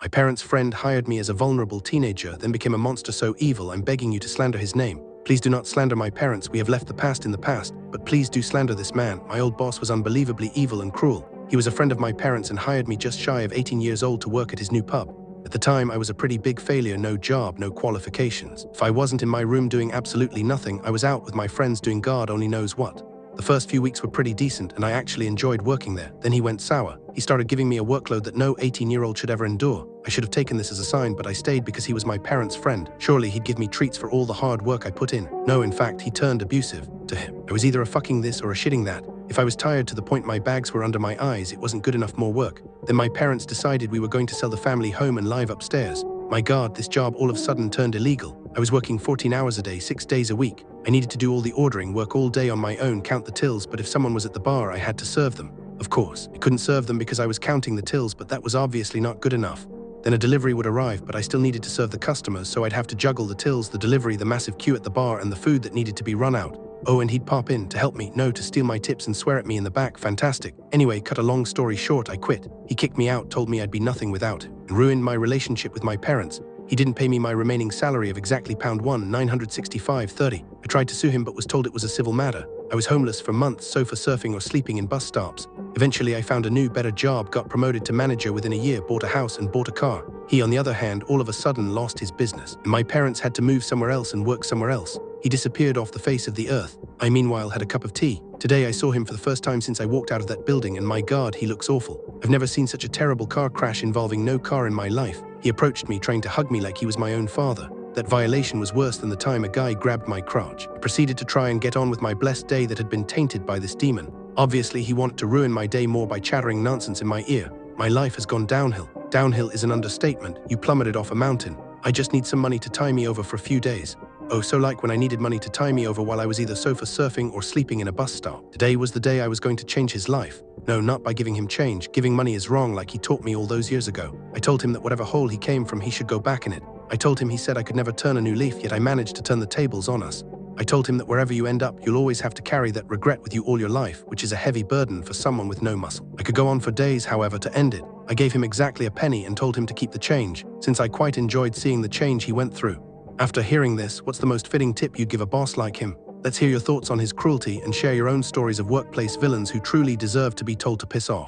My parents' friend hired me as a vulnerable teenager, then became a monster so evil I'm begging you to slander his name. Please do not slander my parents, we have left the past in the past, but please do slander this man. My old boss was unbelievably evil and cruel. He was a friend of my parents and hired me just shy of 18 years old to work at his new pub. At the time, I was a pretty big failure, no job, no qualifications. If I wasn't in my room doing absolutely nothing, I was out with my friends doing God only knows what. The first few weeks were pretty decent and I actually enjoyed working there. Then he went sour. He started giving me a workload that no 18-year-old should ever endure. I should have taken this as a sign, but I stayed because he was my parents' friend. Surely he'd give me treats for all the hard work I put in. No, in fact, he turned abusive. To him, I was either a fucking this or a shitting that. If I was tired to the point my bags were under my eyes, it wasn't good enough more work. Then my parents decided we were going to sell the family home and live upstairs. My God, this job all of a sudden turned illegal. I was working 14 hours a day, 6 days a week. I needed to do all the ordering, work all day on my own, count the tills, but if someone was at the bar, I had to serve them. Of course, I couldn't serve them because I was counting the tills, but that was obviously not good enough. Then a delivery would arrive, but I still needed to serve the customers, so I'd have to juggle the tills, the delivery, the massive queue at the bar, and the food that needed to be run out. Oh, and he'd pop in to help me, no, to steal my tips and swear at me in the back. Fantastic. Anyway, cut a long story short, I quit. He kicked me out, told me I'd be nothing without him, and ruined my relationship with my parents. He didn't pay me my remaining salary of exactly £1, 965.30. I tried to sue him but was told it was a civil matter. I was homeless for months, sofa surfing or sleeping in bus stops. Eventually I found a new, better job, got promoted to manager within a year, bought a house and bought a car. He, on the other hand, all of a sudden lost his business, and my parents had to move somewhere else and work somewhere else. He disappeared off the face of the earth. I meanwhile had a cup of tea. Today I saw him for the first time since I walked out of that building, and my God, he looks awful. I've never seen such a terrible car crash involving no car in my life. He approached me, trying to hug me like he was my own father. That violation was worse than the time a guy grabbed my crotch. I proceeded to try and get on with my blessed day that had been tainted by this demon. Obviously, he wanted to ruin my day more by chattering nonsense in my ear. My life has gone downhill. Downhill is an understatement. You plummeted off a mountain. I just need some money to tie me over for a few days. Oh, so like when I needed money to tie me over while I was either sofa surfing or sleeping in a bus stop. Today was the day I was going to change his life. No, not by giving him change. Giving money is wrong, like he taught me all those years ago. I told him that whatever hole he came from, he should go back in it. I told him he said I could never turn a new leaf, yet I managed to turn the tables on us. I told him that wherever you end up, you'll always have to carry that regret with you all your life, which is a heavy burden for someone with no muscle. I could go on for days, however, to end it. I gave him exactly a penny and told him to keep the change, since I quite enjoyed seeing the change he went through. After hearing this, what's the most fitting tip you'd give a boss like him? Let's hear your thoughts on his cruelty and share your own stories of workplace villains who truly deserve to be told to piss off.